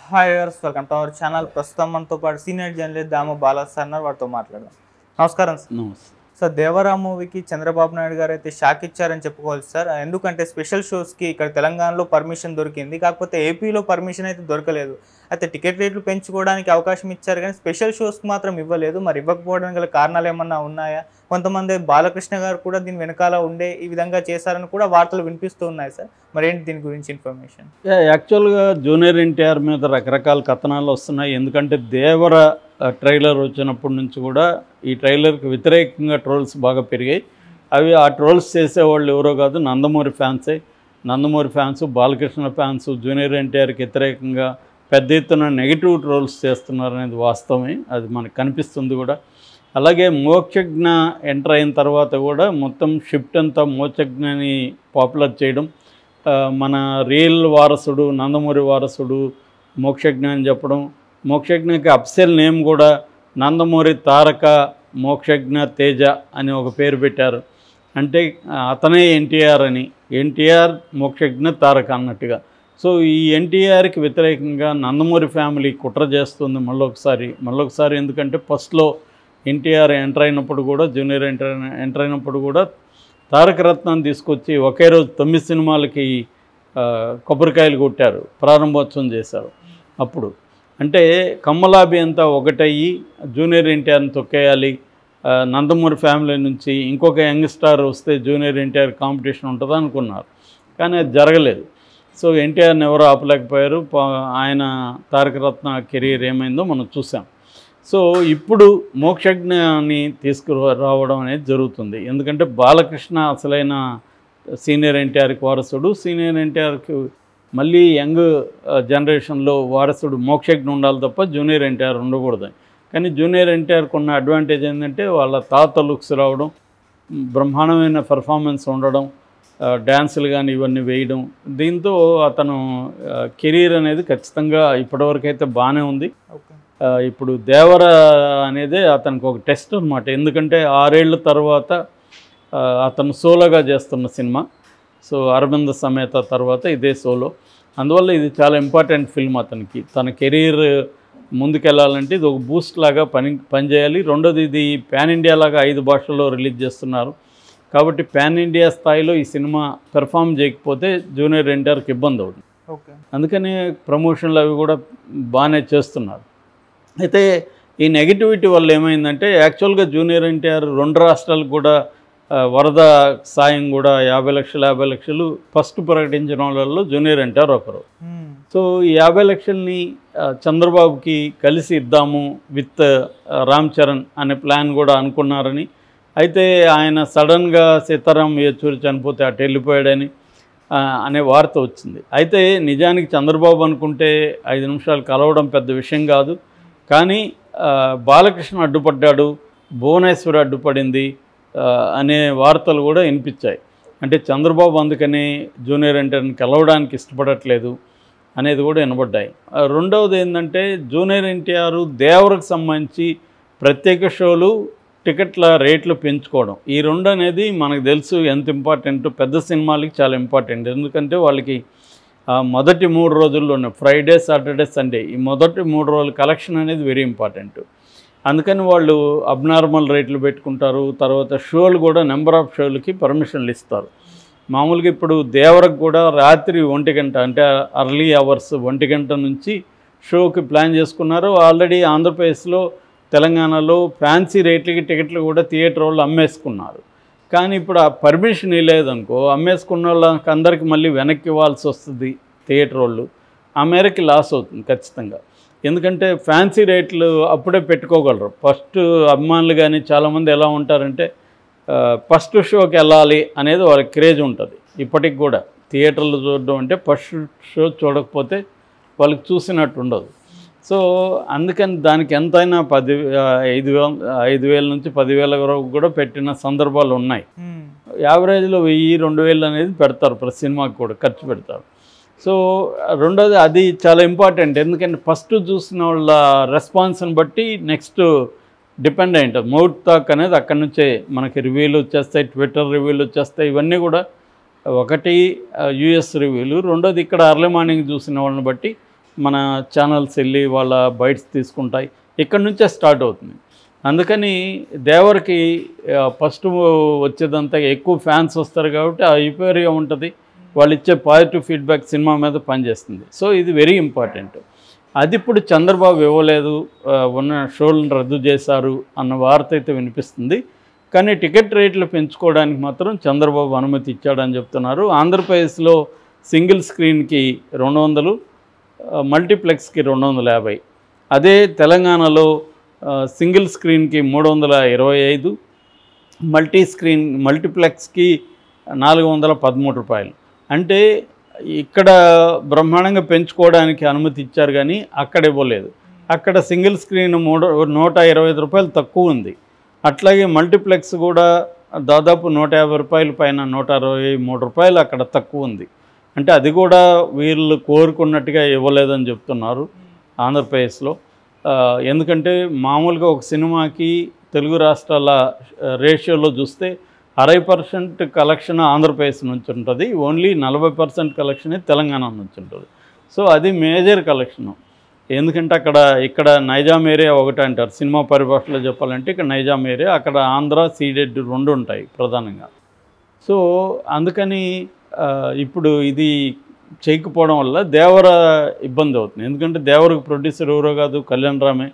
Hi viewers, welcome to our channel. ప్రస్తుతం మనతో పాటు సీనియర్ జర్నలిస్ట్ దాము బాలా సార్ వారితో మాట్లాడదాం. నమస్కారం సార్. నమస్తే సార్, దేవరా మూవీకి చంద్రబాబు నాయుడు గారు అయితే షాక్ ఇచ్చారని చెప్పుకోవాలి సార్. ఎందుకంటే స్పెషల్ షోస్కి ఇక్కడ తెలంగాణలో పర్మిషన్ దొరికింది, కాకపోతే ఏపీలో పర్మిషన్ అయితే దొరకలేదు. అయితే టికెట్ రేట్లు పెంచుకోవడానికి అవకాశం ఇచ్చారు కానీ స్పెషల్ షోస్కి మాత్రం ఇవ్వలేదు. మరి ఇవ్వకపోవడానికి గల కారణాలు ఏమన్నా ఉన్నాయా? కొంతమంది బాలకృష్ణ గారు కూడా దీని వెనకాల ఉండే ఈ విధంగా చేశారని కూడా వార్తలు వినిపిస్తూ ఉన్నాయి సార్. మరి ఏంటి దీని గురించి ఇన్ఫర్మేషన్? యాక్చువల్గా జూనియర్ ఎన్టీఆర్ మీద రకరకాల కథనాలు వస్తున్నాయి. ఎందుకంటే దేవర ట్రైలర్ వచ్చినప్పటి నుంచి కూడా ఈ ట్రైలర్కి వ్యతిరేకంగా ట్రోల్స్ బాగా పెరిగాయి. ఆ ట్రోల్స్ చేసేవాళ్ళు ఎవరో కాదు, నందమూరి ఫ్యాన్సే. Nandamuri fans, Balakrishna fans junior ఎన్టీఆర్కి వ్యతిరేకంగా పెద్ద ఎత్తున నెగిటివ్ ట్రోల్స్ చేస్తున్నారు అనేది వాస్తవమే, అది మనకు కనిపిస్తుంది కూడా. అలాగే మోక్షజ్ఞ ఎంటర్ అయిన తర్వాత కూడా మొత్తం షిఫ్ట్ అంతా మోక్షజ్ఞని పాపులర్ చేయడం, మన రియల్ వారసుడు నందమూరి వారసుడు మోక్షజ్ఞ అని చెప్పడం, మోక్షజ్ఞకి అప్సెల్ నేమ్ కూడా నందమూరి తారక మోక్షజ్ఞ తేజ అని ఒక పేరు పెట్టారు. అంటే అతనే ఎన్టీఆర్ అని, ఎన్టీఆర్ మోక్షజ్ఞ తారక అన్నట్టుగా. సో ఈ ఎన్టీఆర్కి వ్యతిరేకంగా నందమూరి ఫ్యామిలీ కుట్ర చేస్తుంది మళ్ళొకసారి. ఎందుకంటే ఫస్ట్లో ఎన్టీఆర్ ఎంటర్ అయినప్పుడు కూడా, జూనియర్ ఎంటర్ అయినప్పుడు కూడా తారక రత్నాన్ని తీసుకొచ్చి ఒకే రోజు 9 సినిమాలకి కొబ్బరికాయలు కొట్టారు, ప్రారంభోత్సవం చేశారు. అప్పుడు అంటే కమ్మలాబి అంతా ఒకటయ్యి జూనియర్ ఎన్టీఆర్ని తొక్కేయాలి, నందమూరి ఫ్యామిలీ నుంచి ఇంకొక యంగ్ స్టార్ వస్తే జూనియర్ ఎన్టీఆర్ కాంపిటీషన్ ఉంటుంది అనుకున్నారు. కానీ అది జరగలేదు. సో ఎన్టీఆర్ని ఎవరు ఆపలేకపోయారు. ఆయన తారక రత్న కెరీర్ ఏమైందో మనం చూసాం. సో ఇప్పుడు మోక్షజ్ఞని తీసుకురావడం అనేది జరుగుతుంది. ఎందుకంటే బాలకృష్ణ అసలైన సీనియర్ ఎన్టీఆర్కి వారసుడు, సీనియర్ ఎన్టీఆర్కి మళ్ళీ యంగ్ జనరేషన్లో వారసుడు మోక్షజ్ఞ ఉండాలి తప్ప జూనియర్ ఎన్టీఆర్ ఉండకూడదు. కానీ జూనియర్ ఎన్టీఆర్కి ఉన్న అడ్వాంటేజ్ ఏంటంటే వాళ్ళ తాత లుక్స్ రావడం, బ్రహ్మాండమైన పెర్ఫార్మెన్స్ ఉండడం, డ్యాన్సులు కానీ ఇవన్నీ వేయడం, దీంతో అతను కెరీర్ అనేది ఖచ్చితంగా ఇప్పటివరకు అయితే బాగానే ఉంది. ఇప్పుడు దేవర అనేదే అతనికి ఒక టెస్ట్ అనమాట. ఎందుకంటే 6 ఏళ్ళ తర్వాత అతను సోలోగా చేస్తున్న సినిమా. సో అరవింద సమేత తర్వాత ఇదే సోలో. అందువల్ల ఇది చాలా ఇంపార్టెంట్ ఫిల్మ్ అతనికి. తన కెరీర్ ముందుకెళ్ళాలంటే ఇది ఒక బూస్ట్ లాగా పనిచేయాలి. రెండోది, ఇది పాన్ ఇండియా లాగా 5 భాషల్లో రిలీజ్ చేస్తున్నారు. కాబట్టి పాన్ ఇండియా స్థాయిలో ఈ సినిమా పెర్ఫామ్ చేయకపోతే జూనియర్ ఎన్టీఆర్కి ఇబ్బంది అవుతుంది. అందుకని ప్రమోషన్లు అవి కూడా బాగానే చేస్తున్నారు. అయితే ఈ నెగిటివిటీ వల్ల ఏమైందంటే యాక్చువల్గా జూనియర్ ఎన్టీఆర్ 2 రాష్ట్రాలకు కూడా వరద సాయం కూడా 50 లక్షలు ఫస్ట్ ప్రకటించిన వాళ్ళల్లో జూనియర్ ఎన్టీఆర్ ఒకరు. సో ఈ 50 లక్షల్ని చంద్రబాబుకి కలిసి ఇద్దాము విత్ రామ్ చరణ్ అనే ప్లాన్ కూడా అనుకున్నారని, అయితే ఆయన సడన్గా సీతారాం యేచూరి చనిపోతే అటు వెళ్ళిపోయాడని అనే వార్త వచ్చింది. అయితే నిజానికి చంద్రబాబు అనుకుంటే 5 నిమిషాలు కలవడం పెద్ద విషయం కాదు. కానీ బాలకృష్ణ అడ్డుపడ్డాడు, భువనేశ్వరి అడ్డుపడింది అనే వార్తలు కూడా వినిపించాయి. అంటే చంద్రబాబు అందుకని జూనియర్ ఎన్టీఆర్ని కలవడానికి ఇష్టపడట్లేదు అనేది కూడా వినబడ్డాయి. రెండవది ఏంటంటే జూనియర్ ఎన్టీఆర్ దేవరకు సంబంధించి ప్రత్యేక షోలు, టికెట్ల రేట్లు పెంచుకోవడం, ఈ 2 అనేది మనకు తెలుసు ఎంత ఇంపార్టెంట్. పెద్ద సినిమాలకి చాలా ఇంపార్టెంట్. ఎందుకంటే వాళ్ళకి మొదటి 3 రోజుల్లోనే ఫ్రైడే, సాటర్డే, సండే ఈ మొదటి 3 రోజుల కలెక్షన్ అనేది వెరీ ఇంపార్టెంట్. అందుకని వాళ్ళు అబ్నార్మల్ రేట్లు పెట్టుకుంటారు. తర్వాత షోలు కూడా నెంబర్ ఆఫ్ షోలకి పర్మిషన్లు ఇస్తారు. మామూలుగా ఇప్పుడు దేవరకు కూడా రాత్రి 1 గంట, అంటే అర్లీ అవర్స్ 1 గంట నుంచి షోకి ప్లాన్ చేసుకున్నారు. ఆల్రెడీ ఆంధ్రప్రదేశ్లో, తెలంగాణలో ఫ్యాన్సీ రేట్లకి టికెట్లు కూడా థియేటర్ వాళ్ళు అమ్మేసుకున్నారు. కానీ ఇప్పుడు ఆ పర్మిషన్ ఇవ్వలేదనుకో, అమ్మేసుకున్న వాళ్ళకి అందరికీ మళ్ళీ వెనక్కి ఇవ్వాల్సి వస్తుంది థియేటర్ వాళ్ళు. ఆ మేరకి లాస్ అవుతుంది ఖచ్చితంగా. ఎందుకంటే ఫ్యాన్సీ రేట్లు అప్పుడే పెట్టుకోగలరు. ఫస్ట్ అభిమానులు కానీ చాలామంది ఎలా ఉంటారంటే ఫస్ట్ షోకి వెళ్ళాలి అనేది వాళ్ళకి క్రేజ్ ఉంటుంది. ఇప్పటికి కూడా థియేటర్లు చూడడం అంటే ఫస్ట్ షో చూడకపోతే వాళ్ళకి చూసినట్టు ఉండదు. సో అందుకని దానికి ఎంతైనా 5,000 నుంచి 10,000 వరకు కూడా పెట్టిన సందర్భాలు ఉన్నాయి. యావరేజ్లో 1,000-2,000 అనేది పెడతారు, ప్రతి సినిమాకి కూడా ఖర్చు పెడతారు. సో రెండోది అది చాలా ఇంపార్టెంట్. ఎందుకంటే ఫస్ట్ చూసిన వాళ్ళ రెస్పాన్స్ని బట్టి నెక్స్ట్ డిపెండ్ అయి ఉంటుంది. మౌత్ టాక్ అనేది అక్కడి నుంచే మనకి రివ్యూలు వచ్చేస్తాయి, ట్విట్టర్ రివ్యూలు వచ్చేస్తాయి. ఇవన్నీ కూడా ఒకటి యూఎస్ రివ్యూలు, రెండోది ఇక్కడ అర్లీ మార్నింగ్ చూసిన వాళ్ళని బట్టి మన ఛానల్స్ వెళ్ళి వాళ్ళ బైట్స్ తీసుకుంటాయి, ఇక్కడ నుంచే స్టార్ట్ అవుతుంది. అందుకని దేవరికి ఫస్ట్ వచ్చేదంతా ఎక్కువ ఫ్యాన్స్ వస్తారు కాబట్టి ఆ యూపేరియా ఉంటుంది, వాళ్ళు ఇచ్చే పాజిటివ్ ఫీడ్బ్యాక్ సినిమా మీద పనిచేస్తుంది. సో ఇది వెరీ ఇంపార్టెంట్. అది ఇప్పుడు చంద్రబాబు ఇవ్వలేదు, ఉన్న షోలను రద్దు చేశారు అన్న వార్త అయితే వినిపిస్తుంది. కానీ టికెట్ రేట్లు పెంచుకోవడానికి మాత్రం చంద్రబాబు అనుమతి ఇచ్చాడని చెప్తున్నారు. ఆంధ్రప్రదేశ్లో సింగిల్ స్క్రీన్కి 200, మల్టీప్లెక్స్కి 250. అదే తెలంగాణలో సింగిల్ స్క్రీన్కి 325, మల్టీప్లెక్స్కి 413 రూపాయలు. అంటే ఇక్కడ బ్రహ్మాండంగా పెంచుకోవడానికి అనుమతి ఇచ్చారు కానీ అక్కడ ఇవ్వలేదు. అక్కడ సింగిల్ స్క్రీన్ 125 రూపాయలు తక్కువ ఉంది. అట్లాగే మల్టీప్లెక్స్ కూడా దాదాపు 150 రూపాయల పైన 123 రూపాయలు అక్కడ తక్కువ ఉంది. అంటే అది కూడా వీళ్ళు కోరుకున్నట్టుగా ఇవ్వలేదని చెప్తున్నారు ఆంధ్రప్రదేశ్లో. ఎందుకంటే మామూలుగా ఒక సినిమాకి తెలుగు రాష్ట్రాల రేషియోలో చూస్తే 60% కలెక్షన్ ఆంధ్రప్రదేశ్ నుంచి ఉంటుంది, ఓన్లీ 40% కలెక్షనే తెలంగాణ నుంచి ఉంటుంది. సో అది మేజర్ కలెక్షను. ఎందుకంటే ఇక్కడ నైజాం ఏరియా ఒకటి అంటారు సినిమా పరిభాషలో చెప్పాలంటే, ఇక్కడ నైజాం ఏరియా, అక్కడ ఆంధ్ర సీడెడ్ 2 ఉంటాయి ప్రధానంగా. సో అందుకని ఇప్పుడు ఇది చేయకపోవడం వల్ల దేవర ఇబ్బంది అవుతుంది. ఎందుకంటే దేవరకు ప్రొడ్యూసర్ ఎవరో కాదు, కళ్యాణ్ రామే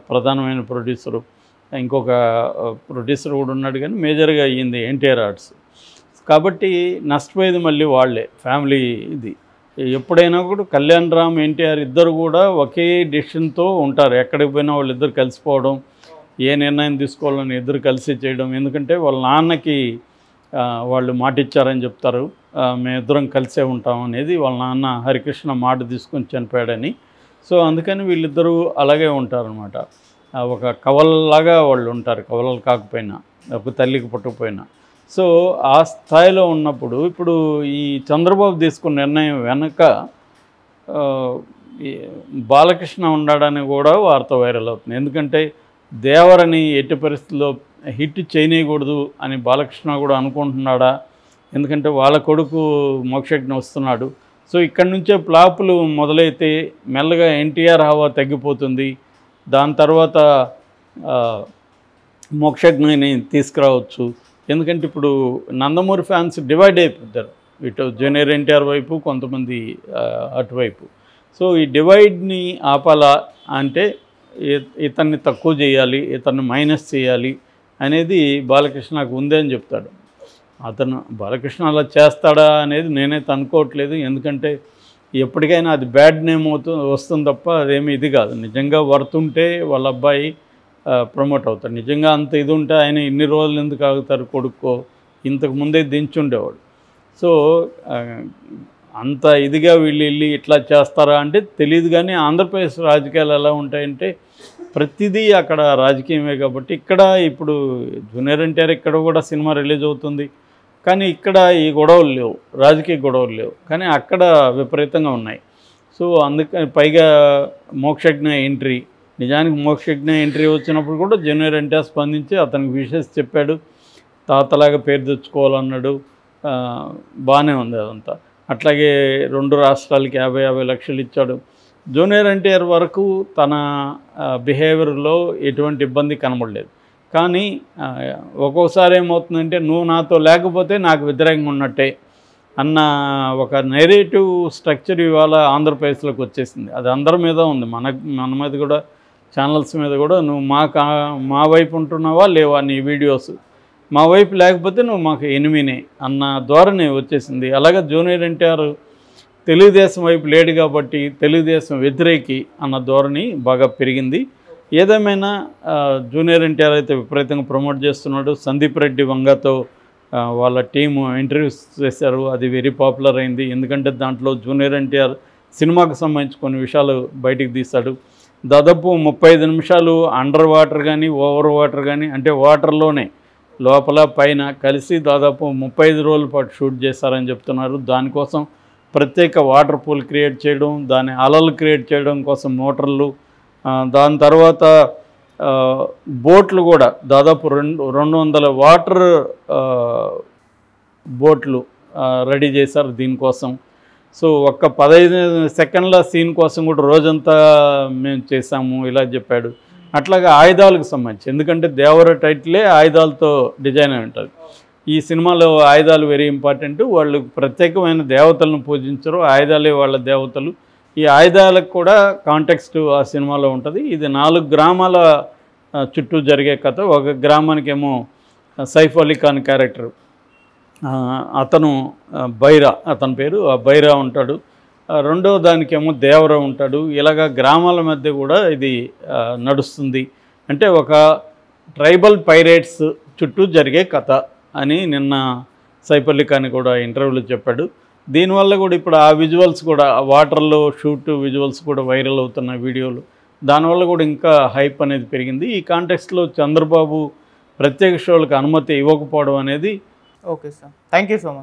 ప్రధానమైన ప్రొడ్యూసరు, ఇంకొక ప్రొడ్యూసర్ కూడా ఉన్నాడు, కానీ మేజర్గా అయ్యింది ఎన్టీఆర్ ఆర్ట్స్. కాబట్టి నష్టపోయేది మళ్ళీ వాళ్ళే, ఫ్యామిలీ. ఇది ఎప్పుడైనా కూడా కళ్యాణ్ రామ్, ఎన్టీఆర్ ఇద్దరు కూడా ఒకే డెసిషన్తో ఉంటారు. ఎక్కడికి పోయినా వాళ్ళిద్దరు కలిసిపోవడం, ఏ నిర్ణయం తీసుకోవాలని ఇద్దరు కలిసి చేయడం. ఎందుకంటే వాళ్ళ నాన్నకి వాళ్ళు మాట ఇచ్చారని చెప్తారు, మేమిద్దరం కలిసే ఉంటాం అనేది. వాళ్ళ నాన్న హరికృష్ణ మాట తీసుకొని చనిపోయాడని. సో అందుకని వీళ్ళిద్దరూ అలాగే ఉంటారనమాట. ఒక కవలలాగా వాళ్ళు ఉంటారు, కవలలు కాకపోయినా, ఒక తల్లికి పుట్టకపోయినా. సో ఆ స్థాయిలో ఉన్నప్పుడు ఇప్పుడు ఈ చంద్రబాబు తీసుకున్న నిర్ణయం వెనక బాలకృష్ణ ఉన్నాడని కూడా వార్త వైరల్ అవుతుంది. ఎందుకంటే దేవరని ఎట్టి పరిస్థితుల్లో హిట్ చేయనీయకూడదు అని బాలకృష్ణ కూడా అనుకుంటున్నాడా, ఎందుకంటే వాళ్ళ కొడుకు మోక్షజ్ఞ వస్తున్నాడు. సో ఇక్కడి నుంచే ఫ్లాపులు మొదలైతే మెల్లగా ఎన్టీఆర్ హవా తగ్గిపోతుంది. దాని తర్వాత మోక్షజ్ఞని తీసుకురావచ్చు. ఎందుకంటే ఇప్పుడు నందమూరి ఫ్యాన్స్ డివైడ్ అయిపోతారు, ఇటు జూనియర్ ఎన్టీఆర్ వైపు, కొంతమంది అటువైపు. సో ఈ డివైడ్ని ఆపాలా అంటే ఇతన్ని తక్కువ చేయాలి, ఇతన్ని మైనస్ చేయాలి అనేది బాలకృష్ణకు ఉంది అని చెప్తాడు. బాలకృష్ణ అలా చేస్తాడా అనేది నేనైతే అనుకోవట్లేదు. ఎందుకంటే ఎప్పటికైనా అది బ్యాడ్ నేమ్ వస్తుంది తప్ప అదేమి ఇది కాదు. నిజంగా వర్త్ ఉంటే వాళ్ళ అబ్బాయి ప్రమోట్ అవుతాడు. నిజంగా అంత ఇది ఉంటే ఆయన ఇన్ని రోజులు ఎందుకు ఆగుతారు, కొడుక్కో ఇంతకు ముందే దించుండేవాడు. సో అంత ఇదిగా వీళ్ళు వెళ్ళి ఇట్లా చేస్తారా అంటే తెలియదు. కానీ ఆంధ్రప్రదేశ్ రాజకీయాలు ఎలా ఉంటాయంటే ప్రతిదీ అక్కడ రాజకీయమే. కాబట్టి ఇక్కడ ఇప్పుడు జూనియర్ ఎన్టీఆర్ ఇక్కడ కూడా సినిమా రిలీజ్ అవుతుంది, కానీ ఇక్కడ ఈ గొడవలు లేవు, రాజకీయ గొడవలు లేవు. కానీ అక్కడ విపరీతంగా ఉన్నాయి. సో అందుకని పైగా మోక్షజ్ఞ ఎంట్రీ, నిజానికి మోక్షజ్ఞ ఎంట్రీ వచ్చినప్పుడు కూడా జూనియర్ ఎన్టీఆర్ స్పందించి అతనికి విషెస్ చెప్పాడు, తాతలాగా పేరు తెచ్చుకోవాలన్నాడు. బాగానే ఉంది అదంతా. అట్లాగే 2 రాష్ట్రాలకి 50 లక్షలు ఇచ్చాడు. జూనియర్ ఎన్టీఆర్ వరకు తన బిహేవియర్లో ఎటువంటి ఇబ్బంది కనబడలేదు. కానీ ఒక్కోసారి ఏమవుతుందంటే నువ్వు నాతో లేకపోతే నాకు వ్యతిరేకంగా ఉన్నట్టే అన్న ఒక నెరేటివ్ స్ట్రక్చర్ ఇవాళ ఆంధ్రప్రదేశ్లోకి వచ్చేసింది. అది అందరి మీద ఉంది, మన మీద కూడా, ఛానల్స్ మీద కూడా. నువ్వు మా వైపు ఉంటున్నావా లేవా, నీ వీడియోస్ మా వైపు లేకపోతే నువ్వు మాకు ఎనిమినే అన్న ధోరణి వచ్చేసింది. అలాగే జూనియర్ ఎన్టీఆర్ తెలుగుదేశం వైపు లేడు కాబట్టి తెలుగుదేశం వ్యతిరేకి అన్న ధోరణి బాగా పెరిగింది. ఏదేమైనా జూనియర్ ఎన్టీఆర్ అయితే విపరీతంగా ప్రమోట్ చేస్తున్నాడు. సందీప్ రెడ్డి వంగతో వాళ్ళ టీము ఇంటర్వ్యూస్ చేశారు, అది వెరీ పాపులర్ అయింది. ఎందుకంటే దాంట్లో జూనియర్ ఎన్టీఆర్ సినిమాకు సంబంధించి కొన్ని విషయాలు బయటికి తీశాడు. దాదాపు 35 నిమిషాలు అండర్ వాటర్ కానీ ఓవర్ వాటర్ కానీ, అంటే వాటర్లోనే లోపల పైన కలిసి దాదాపు 35 రోజుల పాటు షూట్ చేశారని చెప్తున్నారు. దానికోసం ప్రత్యేక వాటర్ పూల్ క్రియేట్ చేయడం, దాని అలలు క్రియేట్ చేయడం కోసం మోటార్లు, దాని తర్వాత బోట్లు కూడా దాదాపు 200 వాటర్ బోట్లు రెడీ చేశారు దీనికోసం. సో ఒక్క 15 సెకండ్ల సీన్ కోసం కూడా రోజంతా మేము చేసాము ఇలా చెప్పాడు. అట్లాగే ఆయుధాలకు సంబంధించి, ఎందుకంటే దేవర టైటిలే ఆయుధాలతో డిజైన్ అయి ఉంటుంది. ఈ సినిమాలో ఆయుధాలు వెరీ ఇంపార్టెంట్. వాళ్ళు ప్రత్యేకమైన దేవతలను పూజించరు, ఆయుధాలే వాళ్ళ దేవతలు. ఈ ఆయుధాలకు కూడా కాంటెక్స్ట్ ఆ సినిమాలో ఉంటుంది. ఇది 4 గ్రామాల చుట్టూ జరిగే కథ. ఒక గ్రామానికేమో సైఫ్ అలీ ఖాన్ క్యారెక్టర్, అతను బైరా, అతని పేరు బైరా ఉంటాడు. రెండో దానికేమో దేవర ఉంటాడు. ఇలాగా గ్రామాల మధ్య కూడా ఇది నడుస్తుంది. అంటే ఒక ట్రైబల్ పైరేట్స్ చుట్టూ జరిగే కథ అని నిన్న సైఫ్ అలీ ఖాన్ కూడా ఇంటర్వ్యూలో చెప్పాడు. దీనివల్ల కూడా ఇప్పుడు ఆ విజువల్స్ కూడా, వాటర్లో షూట్ విజువల్స్ కూడా వైరల్ అవుతున్న వీడియోలు, దానివల్ల కూడా ఇంకా హైప్ అనేది పెరిగింది. ఈ కాంటెక్స్ట్లో చంద్రబాబు ప్రత్యేక షోలకు అనుమతి ఇవ్వకపోవడం అనేది okay sir, thank you so much.